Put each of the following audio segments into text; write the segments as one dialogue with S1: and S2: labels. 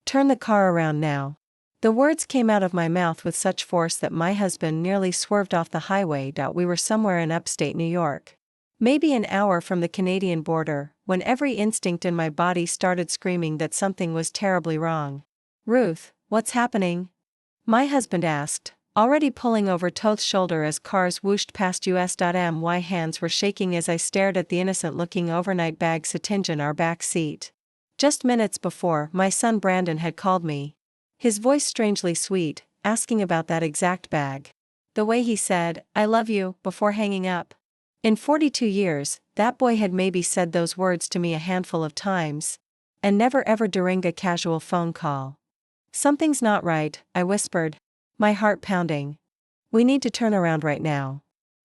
S1: Turn the car around now. The words came out of my mouth with such force that my husband nearly swerved off the highway. We were somewhere in upstate New York. Maybe an hour from the Canadian border, when every instinct in my body started screaming that something was terribly wrong. "Ruth, what's happening?" my husband asked, already pulling over Toth's shoulder as cars whooshed past us. My hands were shaking as I stared at the innocent-looking overnight bag sitting in our back seat. Just minutes before, my son Brandon had called me. His voice strangely sweet, asking about that exact bag. The way he said, "I love you," before hanging up. In 42 years, that boy had maybe said those words to me a handful of times. And never ever during a casual phone call. "Something's not right," I whispered. My heart pounding. "We need to turn around right now."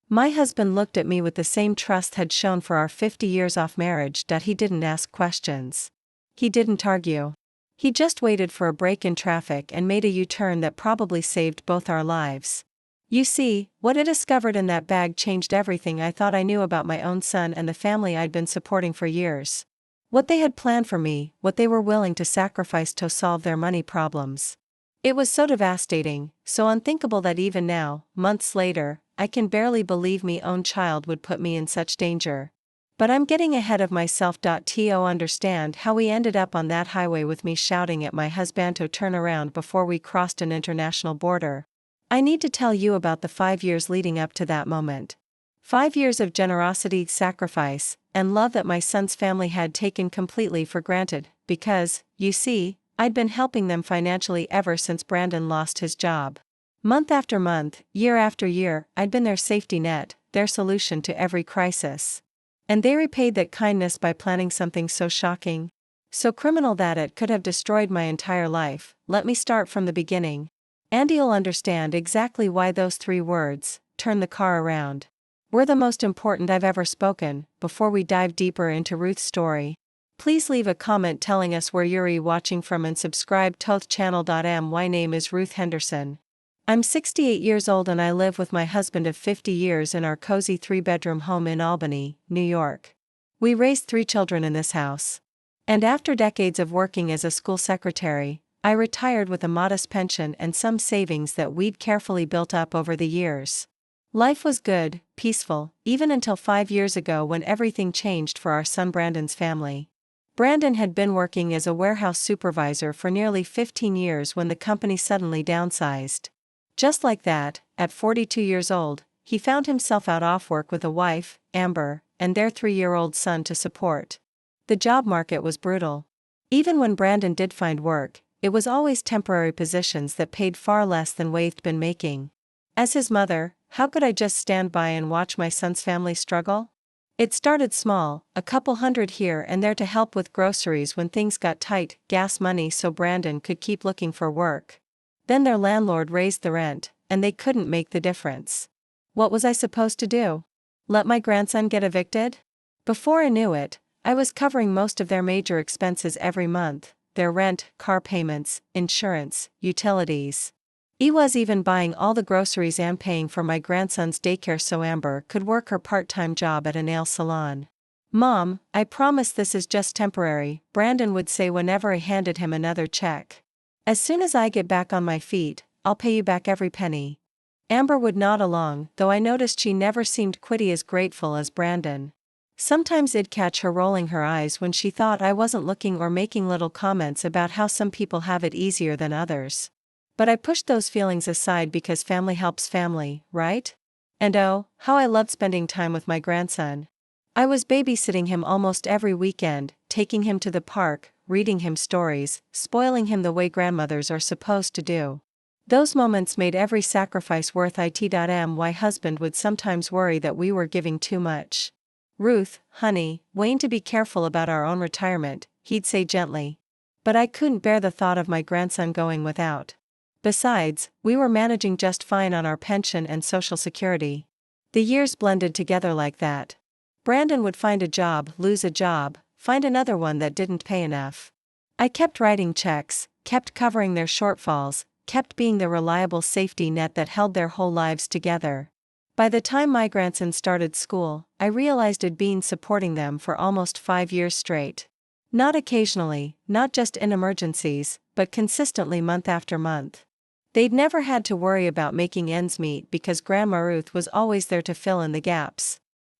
S1: My husband looked at me with the same trust had shown for our 50 years off marriage. He didn't ask questions. He didn't argue. He just waited for a break in traffic and made a U-turn that probably saved both our lives. You see, what I discovered in that bag changed everything I thought I knew about my own son and the family I'd been supporting for years. What they had planned for me, what they were willing to sacrifice to solve their money problems. It was so devastating, so unthinkable that even now, months later, I can barely believe my own child would put me in such danger. But I'm getting ahead of myself. To understand how we ended up on that highway with me shouting at my husband to turn around before we crossed an international border. I need to tell you about the 5 years leading up to that moment. 5 years of generosity, sacrifice, and love that my son's family had taken completely for granted, because, you see, I'd been helping them financially ever since Brandon lost his job. Month after month, year after year, I'd been their safety net, their solution to every crisis. And they repaid that kindness by planning something so shocking, so criminal that it could have destroyed my entire life. Let me start from the beginning. And you'll understand exactly why those 3 words, "turn the car around," were the most important I've ever spoken. Before we dive deeper into Ruth's story, please leave a comment telling us where you're watching from and subscribe to the channel. My name is Ruth Henderson. I'm 68 years old and I live with my husband of 50 years in our cozy 3-bedroom home in Albany, New York. We raised 3 children in this house. And after decades of working as a school secretary, I retired with a modest pension and some savings that we'd carefully built up over the years. Life was good, peaceful, even until 5 years ago when everything changed for our son Brandon's family. Brandon had been working as a warehouse supervisor for nearly 15 years when the company suddenly downsized. Just like that, at 42 years old, he found himself out off work with a wife, Amber, and their 3-year-old son to support. The job market was brutal. Even when Brandon did find work, it was always temporary positions that paid far less than we'd been making. As his mother, how could I just stand by and watch my son's family struggle? It started small, a couple hundred here and there to help with groceries when things got tight, gas money so Brandon could keep looking for work. Then their landlord raised the rent, and they couldn't make the difference. What was I supposed to do? Let my grandson get evicted? Before I knew it, I was covering most of their major expenses every month, their rent, car payments, insurance, utilities. I was even buying all the groceries and paying for my grandson's daycare so Amber could work her part-time job at a nail salon. "Mom, I promise this is just temporary," Brandon would say whenever I handed him another check. "As soon as I get back on my feet, I'll pay you back every penny." Amber would nod along, though I noticed she never seemed quite as grateful as Brandon. Sometimes I'd catch her rolling her eyes when she thought I wasn't looking or making little comments about how some people have it easier than others. But I pushed those feelings aside because family helps family, right? And oh, how I loved spending time with my grandson. I was babysitting him almost every weekend, taking him to the park, reading him stories, spoiling him the way grandmothers are supposed to do. Those moments made every sacrifice worth it. My husband would sometimes worry that we were giving too much. "Ruth, honey, Wayne to be careful about our own retirement," he'd say gently. But I couldn't bear the thought of my grandson going without. Besides, we were managing just fine on our pension and Social Security. The years blended together like that. Brandon would find a job, lose a job, find another one that didn't pay enough. I kept writing checks, kept covering their shortfalls, kept being the reliable safety net that held their whole lives together. By the time my grandson started school, I realized I'd been supporting them for almost 5 years straight. Not occasionally, not just in emergencies, but consistently month after month. They'd never had to worry about making ends meet because Grandma Ruth was always there to fill in the gaps.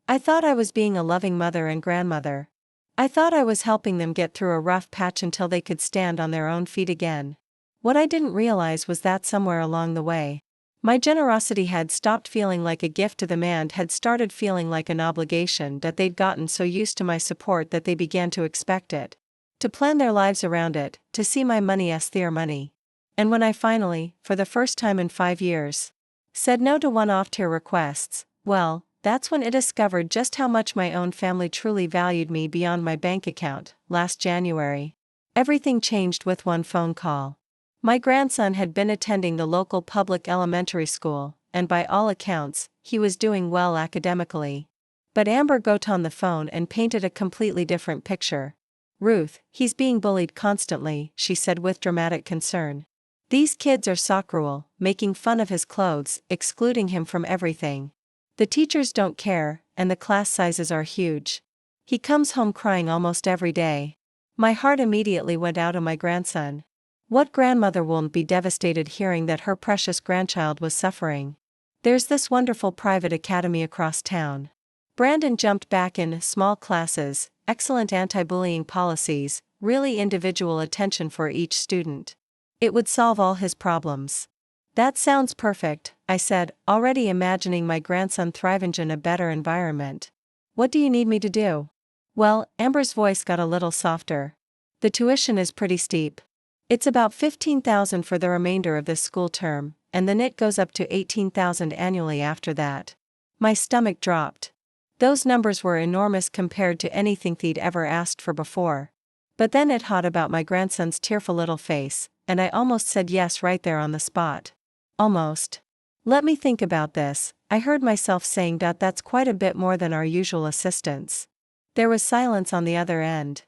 S1: I thought I was being a loving mother and grandmother. I thought I was helping them get through a rough patch until they could stand on their own feet again. What I didn't realize was that somewhere along the way, my generosity had stopped feeling like a gift to them and had started feeling like an obligation, that they'd gotten so used to my support that they began to expect it. To plan their lives around it, to see my money as their money. And when I finally, for the first time in 5 years, said no to one-off tier requests, well, that's when I discovered just how much my own family truly valued me beyond my bank account. Last January, everything changed with one phone call. My grandson had been attending the local public elementary school, and by all accounts, he was doing well academically. But Amber got on the phone and painted a completely different picture. "Ruth, he's being bullied constantly," she said with dramatic concern. "These kids are so cruel, making fun of his clothes, excluding him from everything. The teachers don't care, and the class sizes are huge. He comes home crying almost every day." My heart immediately went out to my grandson. What grandmother won't be devastated hearing that her precious grandchild was suffering? "There's this wonderful private academy across town. Brandon jumped back in small classes, excellent anti-bullying policies, really individual attention for each student. It would solve all his problems." "That sounds perfect," I said, already imagining my grandson thriving in a better environment. "What do you need me to do?" "Well," Amber's voice got a little softer. "The tuition is pretty steep. It's about $15,000 for the remainder of this school term, and then it goes up to $18,000 annually after that." My stomach dropped. Those numbers were enormous compared to anything they'd ever asked for before. But then it hot about my grandson's tearful little face, and I almost said yes right there on the spot. Almost. "Let me think about this," I heard myself saying. "That's quite a bit more than our usual assistance." There was silence on the other end.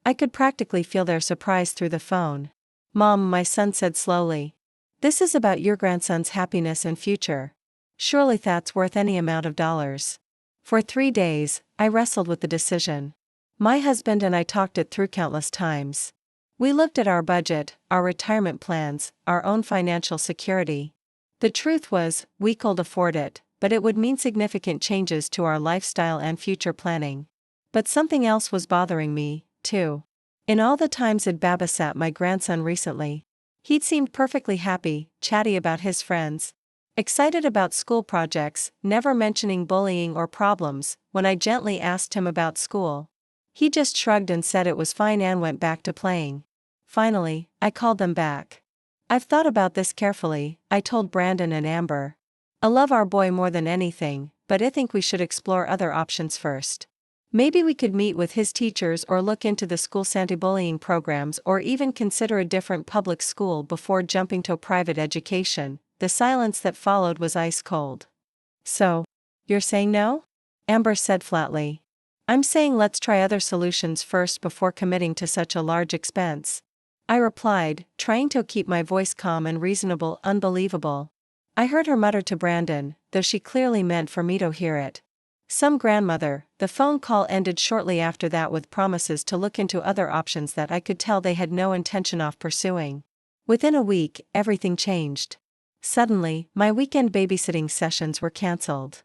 S1: I could practically feel their surprise through the phone. "Mom," my son said slowly, "this is about your grandson's happiness and future. Surely that's worth any amount of dollars." For 3 days, I wrestled with the decision. My husband and I talked it through countless times. We looked at our budget, our retirement plans, our own financial security. The truth was, we could afford it, but it would mean significant changes to our lifestyle and future planning. But something else was bothering me, too. In all the times I'd babysat my grandson recently, he'd seemed perfectly happy, chatty about his friends, excited about school projects, never mentioning bullying or problems. When I gently asked him about school, he just shrugged and said it was fine and went back to playing. Finally, I called them back. "I've thought about this carefully," I told Brandon and Amber. "I love our boy more than anything, but I think we should explore other options first. Maybe we could meet with his teachers or look into the school's anti-bullying programs or even consider a different public school before jumping to private education." The silence that followed was ice cold. "So, you're saying no?" Amber said flatly. "I'm saying let's try other solutions first before committing to such a large expense," I replied, trying to keep my voice calm and reasonable. "Unbelievable." I heard her mutter to Brandon, though she clearly meant for me to hear it. "Some grandmother." The phone call ended shortly after that with promises to look into other options that I could tell they had no intention of pursuing. Within a week, everything changed. Suddenly, my weekend babysitting sessions were cancelled.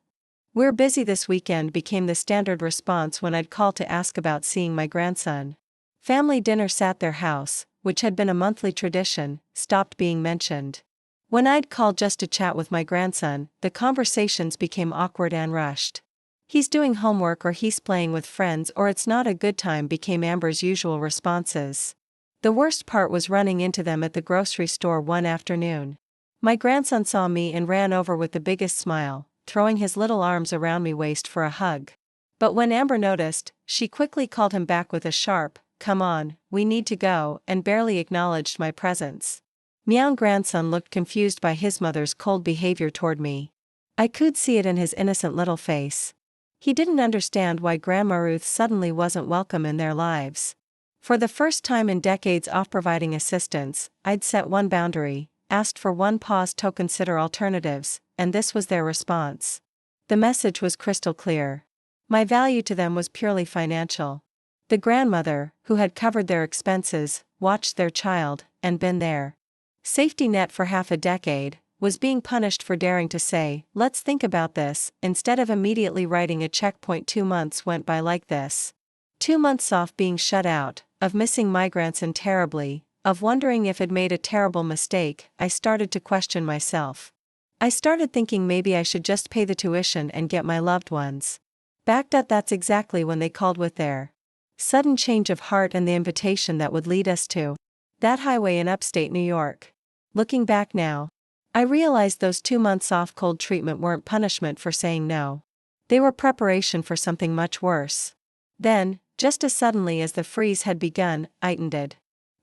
S1: "We're busy this weekend" became the standard response when I'd call to ask about seeing my grandson. Family dinners at their house, which had been a monthly tradition, stopped being mentioned. When I'd call just to chat with my grandson, the conversations became awkward and rushed. "He's doing homework," or "he's playing with friends," or "it's not a good time" became Amber's usual responses. The worst part was running into them at the grocery store one afternoon. My grandson saw me and ran over with the biggest smile, throwing his little arms around me waist for a hug. But when Amber noticed, she quickly called him back with a sharp, "Come on, we need to go," and barely acknowledged my presence. Meow grandson looked confused by his mother's cold behavior toward me. I could see it in his innocent little face. He didn't understand why Grandma Ruth suddenly wasn't welcome in their lives. For the first time in decades of providing assistance, I'd set one boundary, asked for one pause to consider alternatives, and this was their response. The message was crystal clear. My value to them was purely financial. The grandmother, who had covered their expenses, watched their child, and been there. Safety net for half a decade, was being punished for daring to say, let's think about this, instead of immediately writing a checkpoint. 2 months went by like this. 2 months off being shut out, of missing my grandson terribly, of wondering if I'd made a terrible mistake. I started to question myself. I started thinking maybe I should just pay the tuition and get my loved ones backed up. That's exactly when they called with their sudden change of heart and the invitation that would lead us to that highway in upstate New York. Looking back now, I realized those 2 months off cold treatment weren't punishment for saying no. They were preparation for something much worse. Then, just as suddenly as the freeze had begun, it ended.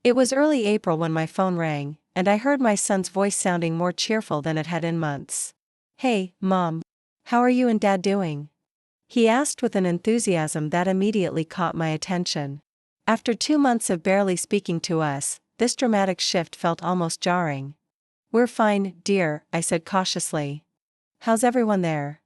S1: It was early April when my phone rang, and I heard my son's voice sounding more cheerful than it had in months. "Hey, Mom. How are you and Dad doing?" he asked with an enthusiasm that immediately caught my attention. After 2 months of barely speaking to us, this dramatic shift felt almost jarring. "We're fine, dear," I said cautiously. "How's everyone there?"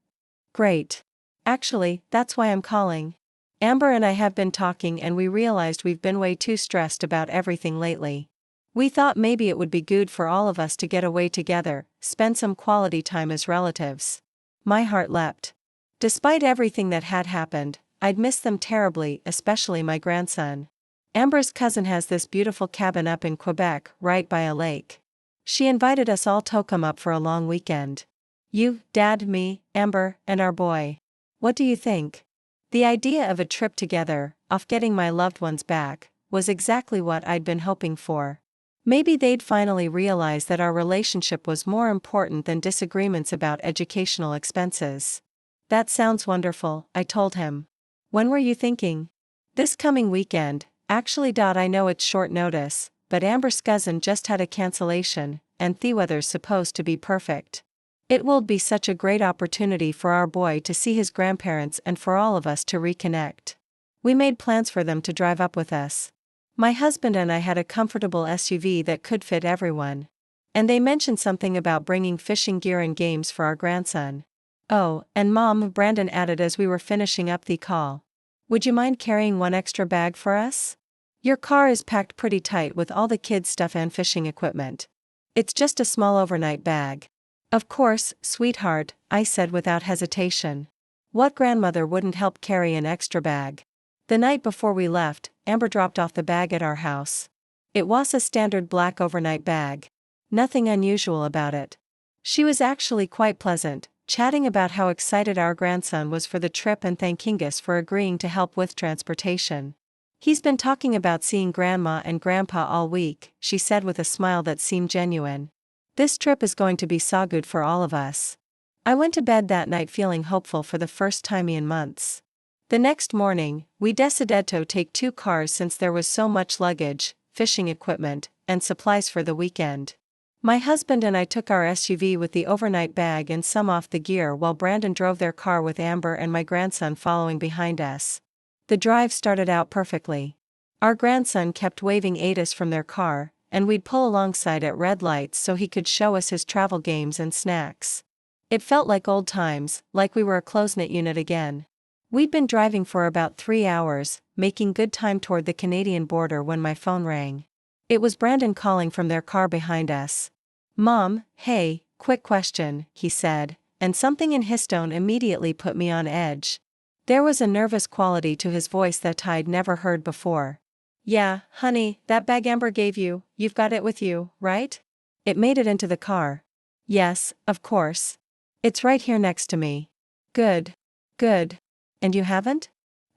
S1: "Great. Actually, that's why I'm calling. Amber and I have been talking and we realized we've been way too stressed about everything lately. We thought maybe it would be good for all of us to get away together, spend some quality time as relatives." My heart leapt. Despite everything that had happened, I'd missed them terribly, especially my grandson. Amber's cousin has this beautiful cabin up in Quebec, right by a lake. She invited us all to come up for a long weekend. You, Dad, me, Amber, and our boy. What do you think? The idea of a trip together, off getting my loved ones back, was exactly what I'd been hoping for. Maybe they'd finally realize that our relationship was more important than disagreements about educational expenses. That sounds wonderful, I told him. When were you thinking? This coming weekend, actually. I know it's short notice, but Amber's cousin just had a cancellation, and the weather's supposed to be perfect. It will be such a great opportunity for our boy to see his grandparents and for all of us to reconnect. We made plans for them to drive up with us. My husband and I had a comfortable SUV that could fit everyone. And they mentioned something about bringing fishing gear and games for our grandson. "Oh, and Mom," Brandon added as we were finishing up the call. "Would you mind carrying one extra bag for us? Your car is packed pretty tight with all the kids' stuff and fishing equipment. It's just a small overnight bag." "Of course, sweetheart," I said without hesitation. What grandmother wouldn't help carry an extra bag? The night before we left, Amber dropped off the bag at our house. It was a standard black overnight bag. Nothing unusual about it. She was actually quite pleasant, chatting about how excited our grandson was for the trip and thanking us for agreeing to help with transportation. "He's been talking about seeing Grandma and Grandpa all week," she said with a smile that seemed genuine. "This trip is going to be so good for all of us." I went to bed that night feeling hopeful for the first time in months. The next morning, we decided to take 2 cars since there was so much luggage, fishing equipment, and supplies for the weekend. My husband and I took our SUV with the overnight bag and some off the gear while Brandon drove their car with Amber and my grandson following behind us. The drive started out perfectly. Our grandson kept waving at us from their car, and we'd pull alongside at red lights so he could show us his travel games and snacks. It felt like old times, like we were a close-knit unit again. We'd been driving for about 3 hours, making good time toward the Canadian border when my phone rang. It was Brandon calling from their car behind us. "Mom, hey, quick question," he said, and something in his tone immediately put me on edge. There was a nervous quality to his voice that I'd never heard before. "Yeah, honey, that bag Amber gave you, you've got it with you, right? It made it into the car." "Yes, of course. It's right here next to me." "Good. Good. And you haven't?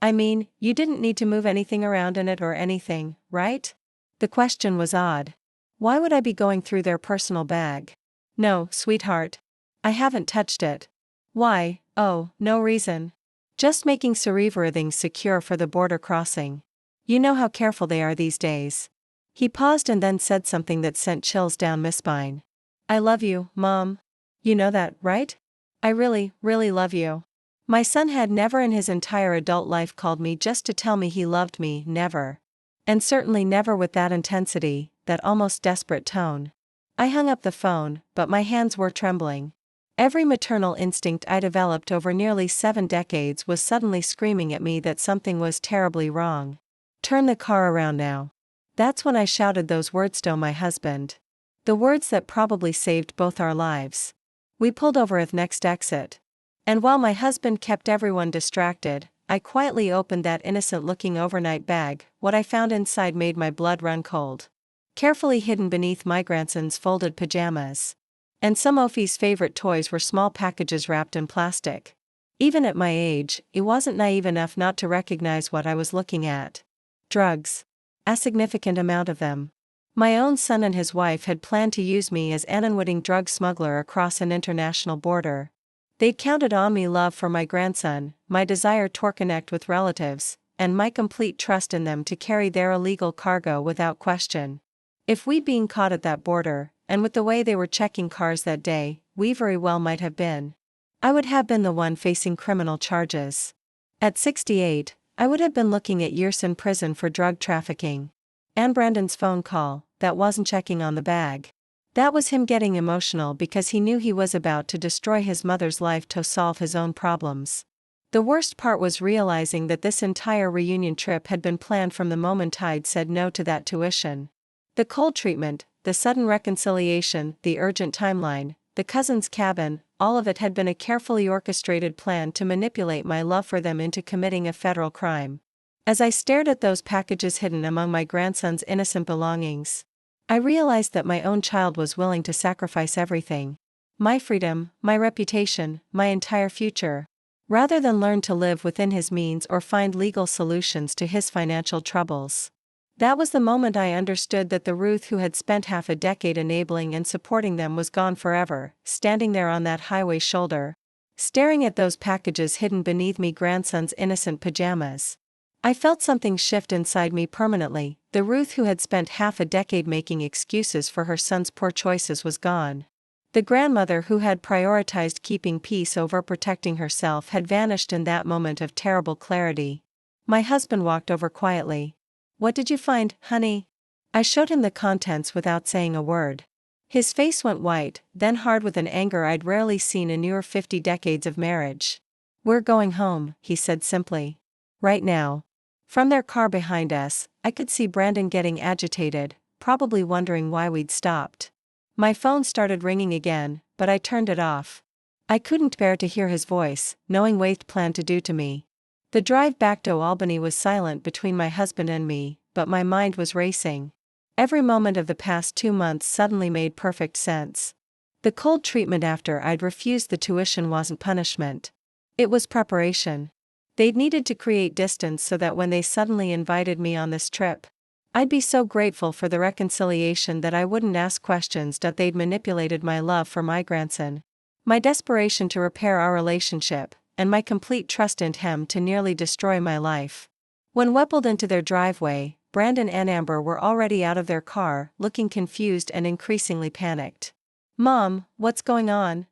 S1: I mean, you didn't need to move anything around in it or anything, right?" The question was odd. Why would I be going through their personal bag? "No, sweetheart. I haven't touched it." "Why?" "Oh, no reason. Just making sure everything's secure for the border crossing. You know how careful they are these days." He paused and then said something that sent chills down my spine. "I love you, Mom. You know that, right? I really, really love you." My son had never in his entire adult life called me just to tell me he loved me, never. And certainly never with that intensity, that almost desperate tone. I hung up the phone, but my hands were trembling. Every maternal instinct I developed over nearly 7 decades was suddenly screaming at me that something was terribly wrong. "Turn the car around now. That's when I shouted those words to my husband. The words that probably saved both our lives. We pulled over at the next exit. And while my husband kept everyone distracted, I quietly opened that innocent-looking overnight bag. What I found inside made my blood run cold. Carefully hidden beneath my grandson's folded pajamas. And some Sophie's favorite toys were small packages wrapped in plastic. Even at my age, it wasn't naive enough not to recognize what I was looking at. Drugs. A significant amount of them. My own son and his wife had planned to use me as an unwitting drug smuggler across an international border. They'd counted on me love for my grandson, my desire to connect with relatives, and my complete trust in them to carry their illegal cargo without question. If we'd been caught at that border, and with the way they were checking cars that day, we very well might have been. I would have been the one facing criminal charges. At 68, I would have been looking at years in prison for drug trafficking. And Brandon's phone call, that wasn't checking on the bag. That was him getting emotional because he knew he was about to destroy his mother's life to solve his own problems. The worst part was realizing that this entire reunion trip had been planned from the moment I'd said no to that tuition. The cold treatment, the sudden reconciliation, the urgent timeline, the cousin's cabin, all of it had been a carefully orchestrated plan to manipulate my love for them into committing a federal crime. As I stared at those packages hidden among my grandson's innocent belongings, I realized that my own child was willing to sacrifice everything. My freedom, my reputation, my entire future. Rather than learn to live within his means or find legal solutions to his financial troubles. That was the moment I understood that the Ruth who had spent half a decade enabling and supporting them was gone forever, standing there on that highway shoulder, staring at those packages hidden beneath me grandson's innocent pajamas. I felt something shift inside me permanently. The Ruth who had spent half a decade making excuses for her son's poor choices was gone. The grandmother who had prioritized keeping peace over protecting herself had vanished in that moment of terrible clarity. My husband walked over quietly. "What did you find, honey?" I showed him the contents without saying a word. His face went white, then hard with an anger I'd rarely seen in near 50 decades of marriage. "We're going home," he said simply. "Right now." From their car behind us, I could see Brandon getting agitated, probably wondering why we'd stopped. My phone started ringing again, but I turned it off. I couldn't bear to hear his voice, knowing what he'd planned to do to me. The drive back to Albany was silent between my husband and me, but my mind was racing. Every moment of the past 2 months suddenly made perfect sense. The cold treatment after I'd refused the tuition wasn't punishment. It was preparation. They'd needed to create distance so that when they suddenly invited me on this trip, I'd be so grateful for the reconciliation that I wouldn't ask questions that they'd manipulated my love for my grandson, my desperation to repair our relationship, and my complete trust in him to nearly destroy my life. When we pulled into their driveway, Brandon and Amber were already out of their car, looking confused and increasingly panicked. "Mom, what's going on?"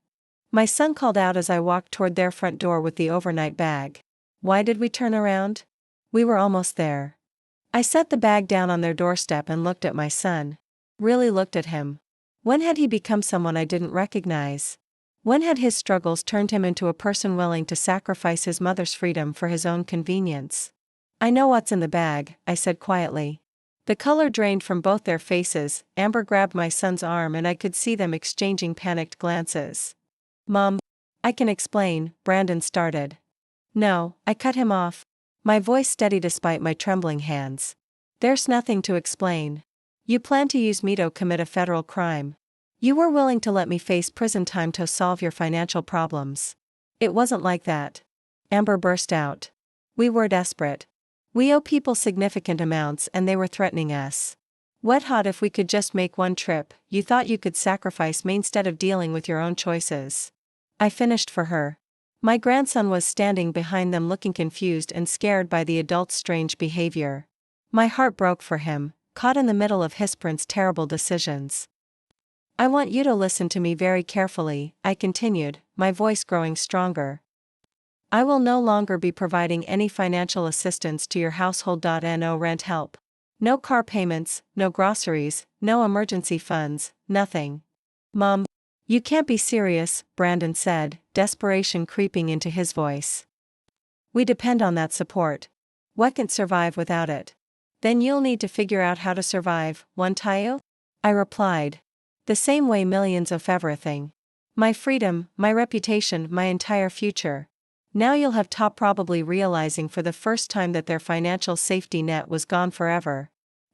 S1: My son called out as I walked toward their front door with the overnight bag. Why did we turn around? We were almost there. I set the bag down on their doorstep and looked at my son. Really looked at him. When had he become someone I didn't recognize? When had his struggles turned him into a person willing to sacrifice his mother's freedom for his own convenience? "I know what's in the bag," I said quietly. The color drained from both their faces. Amber grabbed my son's arm and I could see them exchanging panicked glances. "Mom, I can explain," Brandon started. "No," I cut him off. My voice steady despite my trembling hands. "There's nothing to explain. You plan to use me to commit a federal crime. You were willing to let me face prison time to solve your financial problems. It wasn't like that." Amber burst out. "We were desperate. We owe people significant amounts and they were threatening us. Wet hot if we could just make one trip, you thought you could sacrifice me instead of dealing with your own choices." I finished for her. My grandson was standing behind them looking confused and scared by the adult's strange behavior. My heart broke for him, caught in the middle of his parents' terrible decisions. "I want you to listen to me very carefully," I continued, my voice growing stronger. "I will no longer be providing any financial assistance to your household. No rent help. No car payments, no groceries, no emergency funds, nothing." "Mom, you can't be serious," Brandon said, desperation creeping into his voice. "We depend on that support. We can't survive without it." Then you'll need to figure out how to survive, won't you? I replied. The same way millions of everything. My freedom, my reputation, my entire future. Now you'll have top probably realizing for the first time that their financial safety net was gone forever.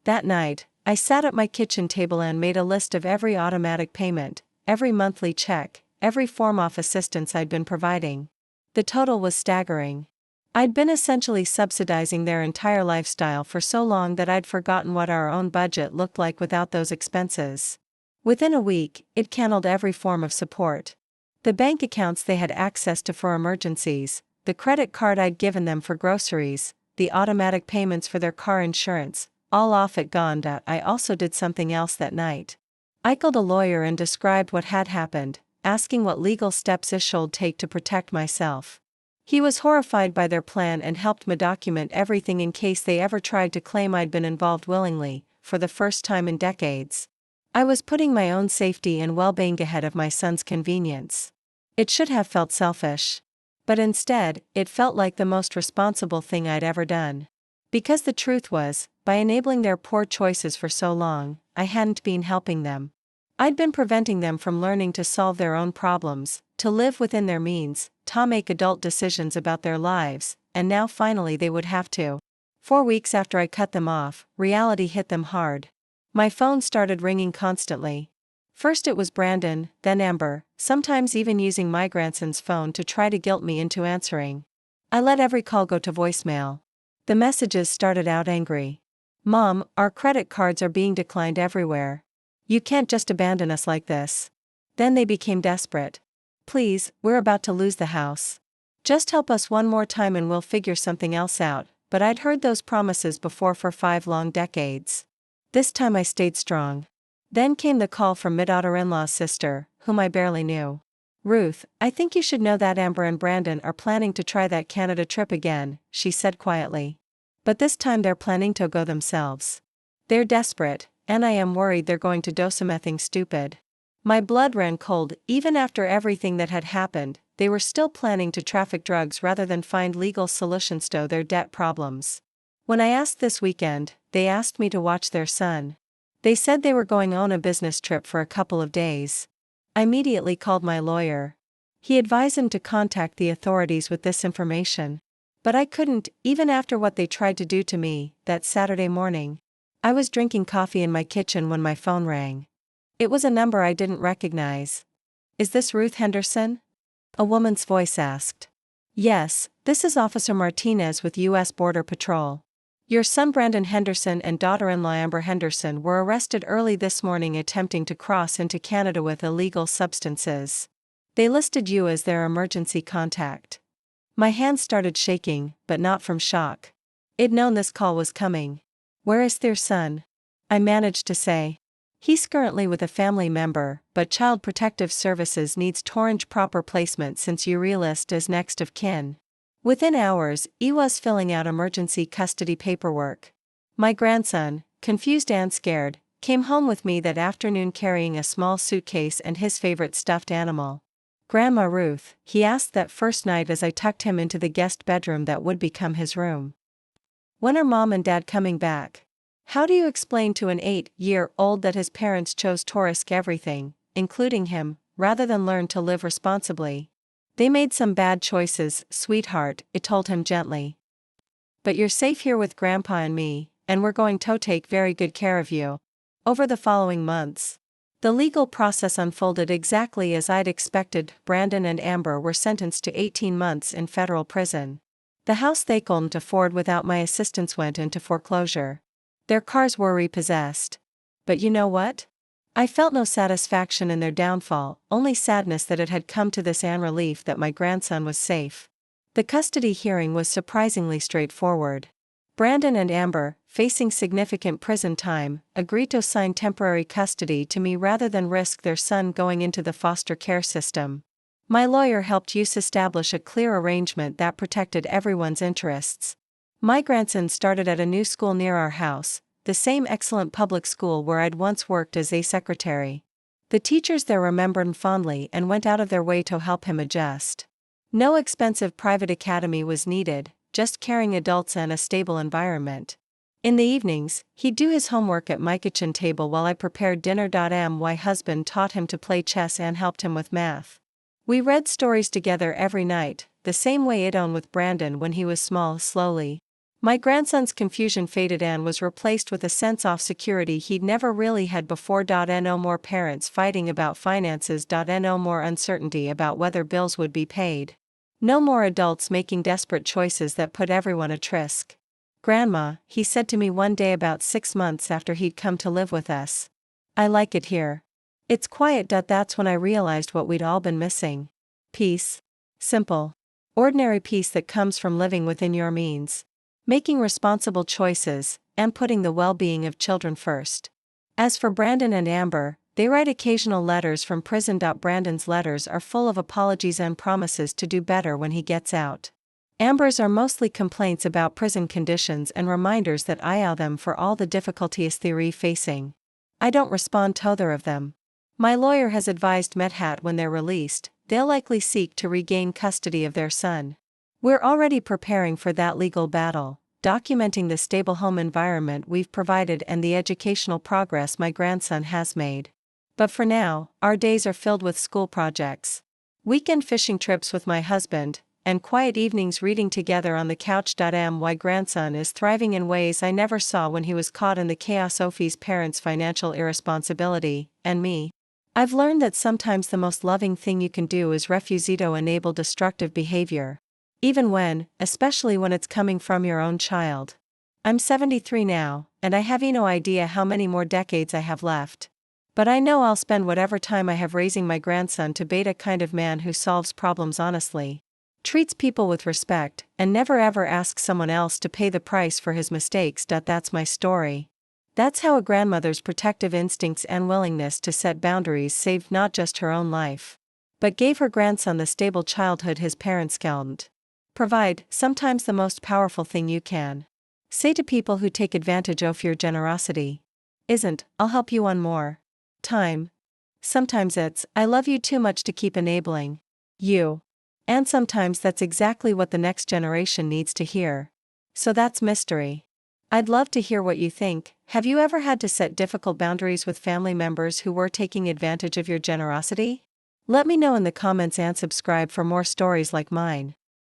S1: That night, I sat at my kitchen table and made a list of every automatic payment, every monthly check, every form of assistance I'd been providing. The total was staggering. I'd been essentially subsidizing their entire lifestyle for so long that I'd forgotten what our own budget looked like without those expenses. Within a week, it canceled every form of support. The bank accounts they had access to for emergencies, the credit card I'd given them for groceries, the automatic payments for their car insurance, all off at gone. I also did something else that night. I called a lawyer and described what had happened, asking what legal steps I should take to protect myself. He was horrified by their plan and helped me document everything in case they ever tried to claim I'd been involved willingly, for the first time in decades. I was putting my own safety and well-being ahead of my son's convenience. It should have felt selfish. But instead, it felt like the most responsible thing I'd ever done. Because the truth was, by enabling their poor choices for so long, I hadn't been helping them. I'd been preventing them from learning to solve their own problems, to live within their means, to make adult decisions about their lives, and now finally they would have to. 4 weeks after I cut them off, reality hit them hard. My phone started ringing constantly. First it was Brandon, then Amber, sometimes even using my grandson's phone to try to guilt me into answering. I let every call go to voicemail. The messages started out angry. Mom, our credit cards are being declined everywhere. You can't just abandon us like this. Then they became desperate. Please, we're about to lose the house. Just help us one more time and we'll figure something else out. But I'd heard those promises before for 5 long decades. This time I stayed strong. Then came the call from my daughter-in-law's sister, whom I barely knew. Ruth, I think you should know that Amber and Brandon are planning to try that Canada trip again, she said quietly. But this time they're planning to go themselves. They're desperate, and I am worried they're going to do something stupid. My blood ran cold. Even after everything that had happened, they were still planning to traffic drugs rather than find legal solutions to their debt problems. When I asked this weekend, they asked me to watch their son. They said they were going on a business trip for a couple of days. I immediately called my lawyer. He advised him to contact the authorities with this information. But I couldn't, even after what they tried to do to me, that Saturday morning. I was drinking coffee in my kitchen when my phone rang. It was a number I didn't recognize. Is this Ruth Henderson? A woman's voice asked. Yes, this is Officer Martinez with U.S. Border Patrol. Your son Brandon Henderson and daughter-in-law Amber Henderson were arrested early this morning attempting to cross into Canada with illegal substances. They listed you as their emergency contact. My hands started shaking, but not from shock. I'd known this call was coming. Where is their son? I managed to say. He's currently with a family member, but Child Protective Services needs Torrance proper placement since you realist is next of kin. Within hours, he was filling out emergency custody paperwork. My grandson, confused and scared, came home with me that afternoon carrying a small suitcase and his favorite stuffed animal. Grandma Ruth, he asked that first night as I tucked him into the guest bedroom that would become his room. When are Mom and Dad coming back? How do you explain to an 8-year-old that his parents chose to risk everything, including him, rather than learn to live responsibly? They made some bad choices, sweetheart, I told him gently. But you're safe here with Grandpa and me, and we're going to take very good care of you. Over the following months, the legal process unfolded exactly as I'd expected. Brandon and Amber were sentenced to 18 months in federal prison. The house they couldn't afford without my assistance went into foreclosure. Their cars were repossessed. But you know what? I felt no satisfaction in their downfall, only sadness that it had come to this and relief that my grandson was safe. The custody hearing was surprisingly straightforward. Brandon and Amber, facing significant prison time, agreed to assign temporary custody to me rather than risk their son going into the foster care system. My lawyer helped us establish a clear arrangement that protected everyone's interests. My grandson started at a new school near our house, the same excellent public school where I'd once worked as a secretary. The teachers there remembered him fondly and went out of their way to help him adjust. No expensive private academy was needed, just caring adults and a stable environment. In the evenings, he'd do his homework at my kitchen table while I prepared dinner. My husband taught him to play chess and helped him with math. We read stories together every night, the same way it on with Brandon when he was small. Slowly, my grandson's confusion faded and was replaced with a sense of security he'd never really had before. No more parents fighting about finances. No more uncertainty about whether bills would be paid. No more adults making desperate choices that put everyone at risk. "Grandma," he said to me one day about 6 months after he'd come to live with us, "I like it here. It's quiet." That's when I realized what we'd all been missing. Peace. Simple, ordinary peace that comes from living within your means, making responsible choices, and putting the well-being of children first. As for Brandon and Amber, they write occasional letters from prison. Brandon's letters are full of apologies and promises to do better when he gets out. Amber's are mostly complaints about prison conditions and reminders that I owe them for all the difficulties they're facing. I don't respond to either of them. My lawyer has advised Medhat when they're released, they'll likely seek to regain custody of their son. We're already preparing for that legal battle, documenting the stable home environment we've provided and the educational progress my grandson has made. But for now, our days are filled with school projects, weekend fishing trips with my husband, and quiet evenings reading together on the couch. My grandson is thriving in ways I never saw when he was caught in the chaos. Sophie's parents' financial irresponsibility, and me. I've learned that sometimes the most loving thing you can do is refuse to enable destructive behavior. Even when, especially when it's coming from your own child. I'm 73 now, and I have no idea how many more decades I have left. But I know I'll spend whatever time I have raising my grandson to be a kind of man who solves problems honestly, treats people with respect, and never ever asks someone else to pay the price for his mistakes. That's my story. That's how a grandmother's protective instincts and willingness to set boundaries saved not just her own life, but gave her grandson the stable childhood his parents can't provide. Sometimes the most powerful thing you can say to people who take advantage of your generosity isn't, "I'll help you one more time." Sometimes it's, "I love you too much to keep enabling you." And sometimes that's exactly what the next generation needs to hear. So that's mystery. I'd love to hear what you think. Have you ever had to set difficult boundaries with family members who were taking advantage of your generosity? Let me know in the comments and subscribe for more stories like mine.